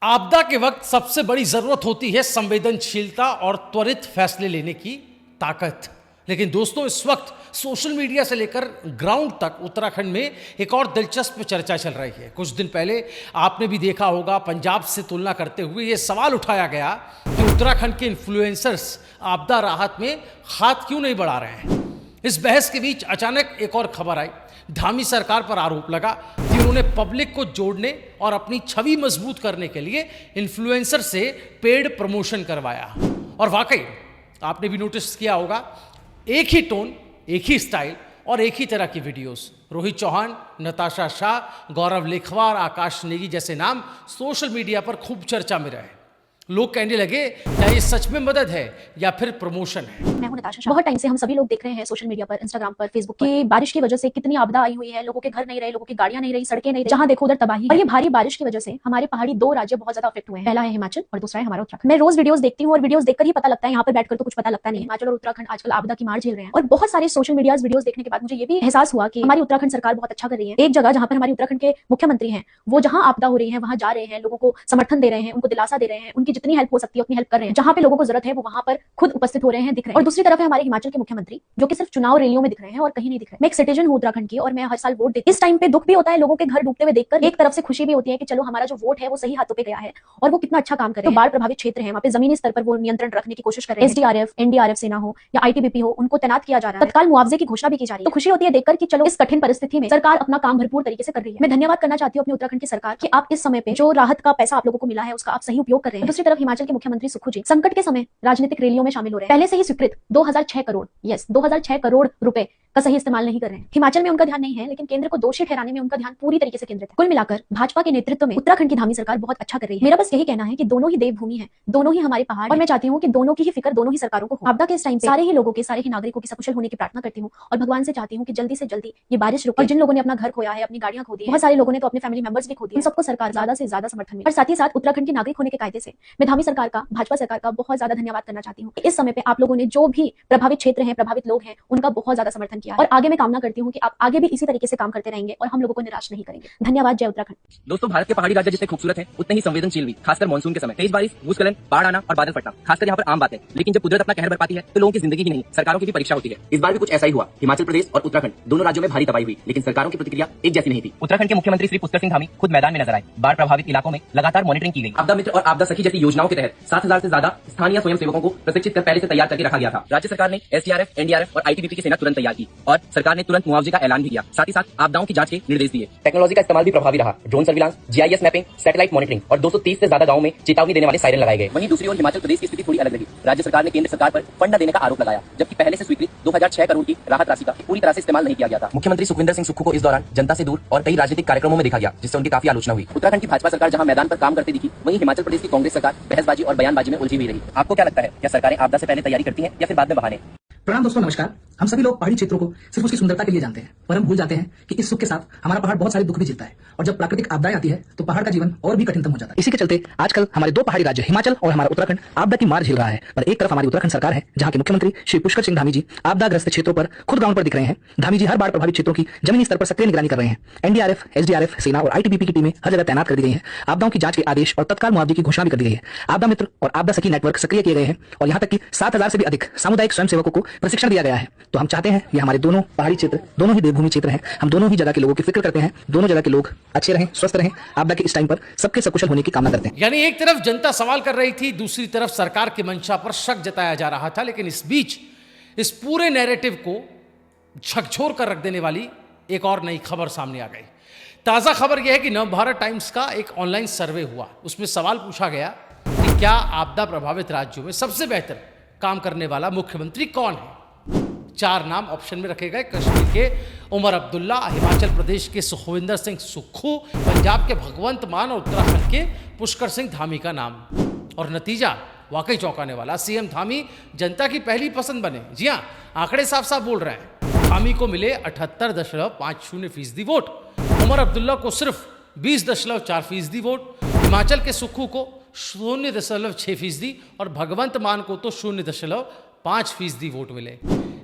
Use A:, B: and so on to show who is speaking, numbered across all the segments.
A: आपदा के वक्त सबसे बड़ी जरूरत होती है संवेदनशीलता और त्वरित फैसले लेने की ताकत। लेकिन दोस्तों, इस वक्त सोशल मीडिया से लेकर ग्राउंड तक उत्तराखंड में एक और दिलचस्प चर्चा चल रही है। कुछ दिन पहले आपने भी देखा होगा, पंजाब से तुलना करते हुए यह सवाल उठाया गया कि उत्तराखंड के इन्फ्लुएंसर्स आपदा राहत में हाथ क्यों नहीं बढ़ा रहे हैं। इस बहस के बीच अचानक एक और खबर आई। धामी सरकार पर आरोप लगा कि उन्होंने पब्लिक को जोड़ने और अपनी छवि मजबूत करने के लिए इन्फ्लुएंसर से पेड प्रमोशन करवाया। और वाकई आपने भी नोटिस किया होगा, एक ही टोन, एक ही स्टाइल और एक ही तरह की वीडियोस। रोहित चौहान, नताशा शाह, गौरव लेखवार, आकाश नेगी जैसे नाम सोशल मीडिया पर खूब चर्चा में रहे। लोग कहने लगे, क्या ये सच में मदद है या फिर प्रमोशन है।
B: मैं हूं नताशा शाह। बहुत टाइम से हम सभी लोग देख रहे हैं सोशल मीडिया पर, इंस्टाग्राम पर, फेसबुक पर कि बारिश की वजह से कितनी आपदा आई हुई है। लोगों के घर नहीं रहे, लोगों की गाड़ियां नहीं रही, सड़कें नहीं रही, जहां देखो उधर तबाही। और ये भारी बारिश की वजह से हमारे पहाड़ी दो राज्य बहुत ज्यादा अफेक्ट हुए हैं। पहला है हिमाचल और दूसरा है हमारा उत्तराखंड। मैं रोज वीडियोस देखती हूँ और वीडियोस देखकर ही पता लगता है, यहाँ पर बैठकर तो कुछ पता लगता नहीं। हिमाचल और उत्तराखंड आजकल आपदा की मार झेल रहे हैं। और बहुत सारे सोशल मीडिया वीडियोस देखने के बाद मुझे ये भी एहसास हुआ कि हमारी उत्तराखंड सरकार बहुत अच्छा कर रही है। एक जगह जहां पर हमारी उत्तराखंड के मुख्यमंत्री हैं, वो जहां आपदा हो रही है वहां जा रहे हैं, लोगों को समर्थन दे रहे हैं, उनको दिलासा दे रहे हैं, उनकी जितनी हेल्प हो सकती है हेल्प कर रहे हैं। जहां पे लोगों को जरूरत है वो वहां पर खुद उपस्थित हो रहे हैं, दिख रहे हैं। और दूसरी तरफ है हमारे हिमाचल के मुख्यमंत्री, जो कि सिर्फ चुनाव रैलियों में दिख रहे हैं और कहीं नहीं दिख रहे। मैं एक सिटीजन हूं उत्तराखंड की और मैं हर साल वोट देती हूं। इस टाइम पे दुख भी होता है लोगों के घर डूबते हुए देखकर, एक तरफ से खुशी भी होती है कि चलो हमारा जो वोट है वो सही हाथों पे गया है और वो कितना अच्छा काम कर रहे हैं। तो बाढ़ प्रभावित क्षेत्र है, वहां पे जमीनी स्तर पर वो नियंत्रण रखने की कोशिश कर रहे हैं। एसडीआरएफ, एनडीआरएफ सेना हो या आईटीबीपी हो, उनको तैनात किया जा रहा है। तत्काल मुआवजे की घोषणा भी की जा रही है। तो खुशी होती है देखकर कि चलो इस कठिन परिस्थिति में सरकार अपना काम भरपूर तरीके से कर रही है। मैं धन्यवाद करना चाहती हूँ अपनी उत्तराखंड की सरकार कि आप इस समय पे जो राहत का पैसा आप लोगों को मिला है उसका आप सही उपयोग कर रहे हैं। दूसरी तरफ हिमाचल के मुख्यमंत्री सुक्खू जी संकट के समय राजनीतिक रैलियों में शामिल हो रहे हैं। पहले से ही स्वीकृत 2006 करोड़ 2006 करोड़ रुपए का सही इस्तेमाल नहीं कर रहे हैं। हिमाचल में उनका ध्यान नहीं है, लेकिन केंद्र को दोषी ठहराने में उनका ध्यान पूरी तरीके से केंद्रित है। कुल मिलाकर भाजपा के नेतृत्व में उत्तराखंड की धामी सरकार बहुत अच्छा कर रही है। मेरा बस यही कहना है कि दोनों ही देवभूमि है, दोनों ही हमारे पहाड़, और मैं चाहती हूँ कि दोनों की ही फिक्र दोनों ही सरकारों को हो। आपदा के इस टाइम सारे ही लोगों के, सारे ही नागरिकों की सकुशल होने की प्रार्थना करती हूँ और भगवान से चाहती हूँ कि जल्दी से जल्दी ये बारिश रुके। और जिन लोगों ने अपना घर खोया है, अपनी गाड़ियां खो दी, बहुत सारे लोगों ने तो अपने फैमिली मेंबर्स भी खो दिए, उन सबको सरकार ज्यादा से ज्यादा समर्थन मिले। और साथ ही साथ उत्तराखंड के नागरिक होने के कायदे से मैं धामी सरकार का, भाजपा सरकार का बहुत ज्यादा धन्यवाद करना चाहती हूँ। इस समय पे आप लोगों ने जो भी प्रभावित क्षेत्र है, प्रभावित लोग हैं, उनका बहुत ज्यादा समर्थन किया और आगे मैं कामना करती हूँ कि आप आगे भी इसी तरीके से काम करते रहेंगे और हम लोगों को निराश नहीं करेंगे। धन्यवाद। जय उत्तराखंड।
C: दोस्तों, भारत के पहाड़ी राज्य जितने खूबसूरत हैं, उतने ही संवेदनशील भी, खासकर मानसून के समय। तेज बारिश, भूस्खलन, बाढ़ आना और बादल फटना खासकर यहाँ पर आम बात है। लेकिन जब कुदरत अपना कहर बरपाती है तो लोगों की जिंदगी ही नहीं, सरकारों की भी परीक्षा होती है। इस बार भी कुछ ऐसा ही हुआ। हिमाचल प्रदेश और उत्तराखंड दोनों राज्यों में भारी तबाही हुई, लेकिन सरकारों की प्रतिक्रिया एक जैसी नहीं थी। उत्तराखंड के मुख्यमंत्री श्री पुष्कर सिंह धामी खुद मैदान में नजर आए। बाढ़ प्रभावित इलाकों में लगातार मॉनिटरिंग की गई। आपदा मित्र और आपदा सखी जैसी योजनाओं के तहत 7,000 से ज्यादा स्थानीय स्वयंसेवकों को प्रशिक्षित कर पहले से तैयार करके रखा गया था। राज्य सरकार ने एसडीआरएफ, एनडीआरएफ और आईटीबीपी की सेना तुरंत तैयार की और सरकार ने तुरंत मुआवजे का ऐलान भी किया। साथ ही साथ आपदाओं की जांच के निर्देश दिए। टेक्नोलॉजी का इस्तेमाल भी प्रभावी रहा। Drone surveillance, GIS mapping, satellite monitoring और 230 से ज्यादा गांवों में चेतावनी देने वाले सायरन लगाए गए। वहीं दूसरी ओर हिमाचल प्रदेश की स्थिति थोड़ी अलग रही। राज्य सरकार ने केंद्र सरकार पर फंड न देने का आरोप लगाया, जबकि पहले से स्वीकृत 2006 करोड़ की राहत राशि का पूरी तरह से इस्तेमाल नहीं किया गया था। मुख्यमंत्री सुखविंदर सिंह सुक्खू को इस दौरान जनता से दूर और कई राजनीतिक कार्यक्रमों में देखा गया, जिससे उनकी काफी आलोचना हुई। उत्तराखंड की भाजपा सरकार जहां मैदान पर काम करती दिखी, वहीं हिमाचल प्रदेश की कांग्रेस सरकार बहसबाजी और बयानबाजी में उलझी हुई रही। आपको क्या लगता है, क्या सरकारें आपदा से पहले तैयारी करती हैं या फिर बाद में बहाने?
D: प्रणाम दोस्तों, नमस्कार। हम सभी लोग पहाड़ी क्षेत्रों को सिर्फ उसकी सुंदरता के लिए जानते हैं, पर हम भूल जाते हैं कि इस सुख के साथ हमारा पहाड़ बहुत सारे दुख भी झेलता है और जब प्राकृतिक आपदाएं आती है तो पहाड़ का जीवन और भी कठिनतम हो जाता है। इसी के चलते आजकल हमारे दो पहाड़ी राज्य हिमाचल और हमारा उत्तराखंड आपदा की मार झेल रहा है। पर एक तरफ हमारी उत्तराखंड सरकार है, जहां के मुख्यमंत्री श्री पुष्कर सिंह धामी जी आपदाग्रस्त क्षेत्रों पर खुद ग्राउंड पर दिख रहे हैं। धामी जी हर बाढ़ प्रभावित क्षेत्रों की जमीनी स्तर पर सक्रिय निगरानी कर रहे हैं। एनडीआरएफ, एसडीआरएफ सेना और आईटीबीपी की टीमें हर जगह तैनात कर दी गई हैं। आपदाओं की जांच के आदेश और तत्काल मुआवजे की घोषणा भी कर दी गई है। आपदा मित्र और आपदा सखी नेटवर्क सक्रिय किए गए हैं और यहाँ तक कि 7,000 से भी अधिक सामुदायिक स्वयंसेवकों को प्रशिक्षण दिया गया है। तो हम चाहते हैं ये हमारे दोनों पहाड़ी क्षेत्र, दोनों ही देवभूमि क्षेत्र हैं। हम दोनों ही जगह के लोगों की फिक्र करते हैं, दोनों जगह के लोग अच्छे रहें, स्वस्थ रहें। आपदा के इस टाइम पर सबके सकुशल होने की कामना करते हैं।
A: यानी एक तरफ जनता सवाल कर रही थी, दूसरी तरफ सरकार की मंशा पर शक जताया जा रहा था। लेकिन इस बीच इस पूरे नैरेटिव को झकझोर कर रख देने वाली एक और नई खबर सामने आ गई। ताजा खबर यह है कि नवभारत टाइम्स का एक ऑनलाइन सर्वे हुआ। उसमें सवाल पूछा गया कि क्या आपदा प्रभावित राज्यों में सबसे बेहतर काम करने वाला मुख्यमंत्री कौन है। 4 नाम ऑप्शन में रखे गए। कश्मीर के उमर अब्दुल्ला, हिमाचल प्रदेश के सुखविंदर सिंह सुक्खू, पंजाब के भगवंत मान और उत्तराखंड के पुष्कर सिंह धामी का नाम। और नतीजा वाकई चौंकाने वाला। सीएम धामी जनता की पहली पसंद बने। जी हाँ, आंकड़े साफ साफ बोल रहे हैं। धामी को मिले 78.50% वोट, उमर अब्दुल्ला को सिर्फ 20.4% वोट, हिमाचल के सुक्खू को 0.6% और भगवंत मान को तो 0.5% वोट मिले।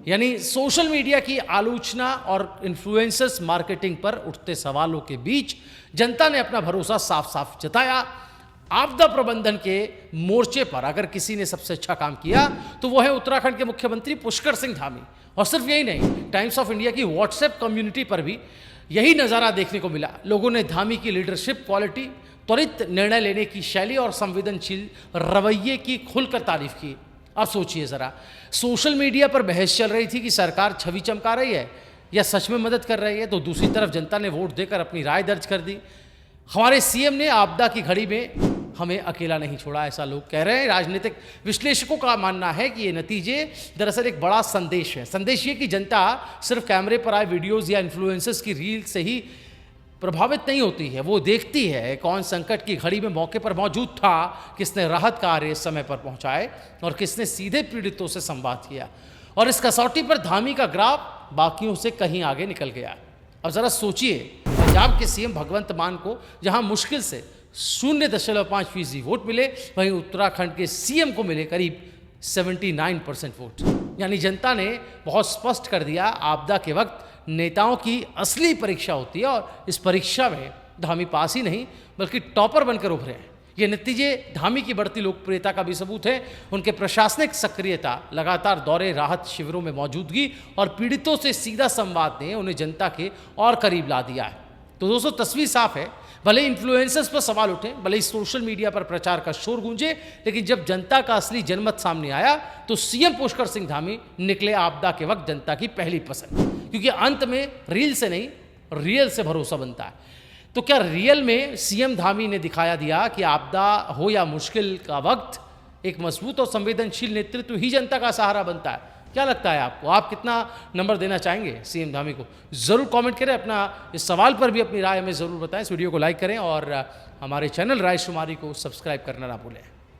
A: यानी सोशल मीडिया की आलोचना और इन्फ्लुएंसर्स मार्केटिंग पर उठते सवालों के बीच जनता ने अपना भरोसा साफ साफ जताया। आपदा प्रबंधन के मोर्चे पर अगर किसी ने सबसे अच्छा काम किया तो वो है उत्तराखंड के मुख्यमंत्री पुष्कर सिंह धामी। और सिर्फ यही नहीं, टाइम्स ऑफ इंडिया की व्हाट्सएप कम्युनिटी पर भी यही नज़ारा देखने को मिला। लोगों ने धामी की लीडरशिप क्वालिटी, त्वरित निर्णय लेने की शैली और संवेदनशील रवैये की खुलकर तारीफ की। अब सोचिए ज़रा, सोशल मीडिया पर बहस चल रही थी कि सरकार छवि चमका रही है या सच में मदद कर रही है, तो दूसरी तरफ जनता ने वोट देकर अपनी राय दर्ज कर दी। हमारे सीएम ने आपदा की घड़ी में हमें अकेला नहीं छोड़ा, ऐसा लोग कह रहे हैं। राजनीतिक विश्लेषकों का मानना है कि ये नतीजे दरअसल एक बड़ा संदेश है। संदेश ये कि जनता सिर्फ कैमरे पर आए वीडियोस या इन्फ्लुएंसर्स की रील से ही प्रभावित नहीं होती है, वो देखती है कौन संकट की घड़ी में मौके पर मौजूद था, किसने राहत कार्य समय पर पहुंचाए और किसने सीधे पीड़ितों से संवाद किया। और इस कसौटी पर धामी का ग्राफ बाकियों से कहीं आगे निकल गया। अब जरा सोचिए, पंजाब के सीएम भगवंत मान को जहां मुश्किल से 0.5% वोट मिले, वहीं उत्तराखंड के सीएम को मिले करीब 79% वोट। यानी जनता ने बहुत स्पष्ट कर दिया, आपदा के वक्त नेताओं की असली परीक्षा होती है और इस परीक्षा में धामी पास ही नहीं बल्कि टॉपर बनकर उभरे हैं। ये नतीजे धामी की बढ़ती लोकप्रियता का भी सबूत है। उनके प्रशासनिक सक्रियता, लगातार दौरे, राहत शिविरों में मौजूदगी और पीड़ितों से सीधा संवाद ने उन्हें जनता के और करीब ला दिया है। तो दोस्तों, तस्वीर साफ है। भले इन्फ्लुएंसर्स पर सवाल उठे, भले ही सोशल मीडिया पर प्रचार का शोर गूंजे, लेकिन जब जनता का असली जनमत सामने आया तो सीएम पुष्कर सिंह धामी निकले आपदा के वक्त जनता की पहली पसंद। क्योंकि अंत में रील से नहीं, रियल से भरोसा बनता है। तो क्या रियल में सीएम धामी ने दिखाया दिया कि आपदा हो या मुश्किल का वक्त, एक मजबूत और संवेदनशील नेतृत्व ही जनता का सहारा बनता है? क्या लगता है आपको? आप कितना नंबर देना चाहेंगे सीएम धामी को? ज़रूर कमेंट करें। अपना इस सवाल पर भी अपनी राय हमें ज़रूर बताएं। इस वीडियो को लाइक करें और हमारे चैनल राय शुमारी को सब्सक्राइब करना ना भूलें।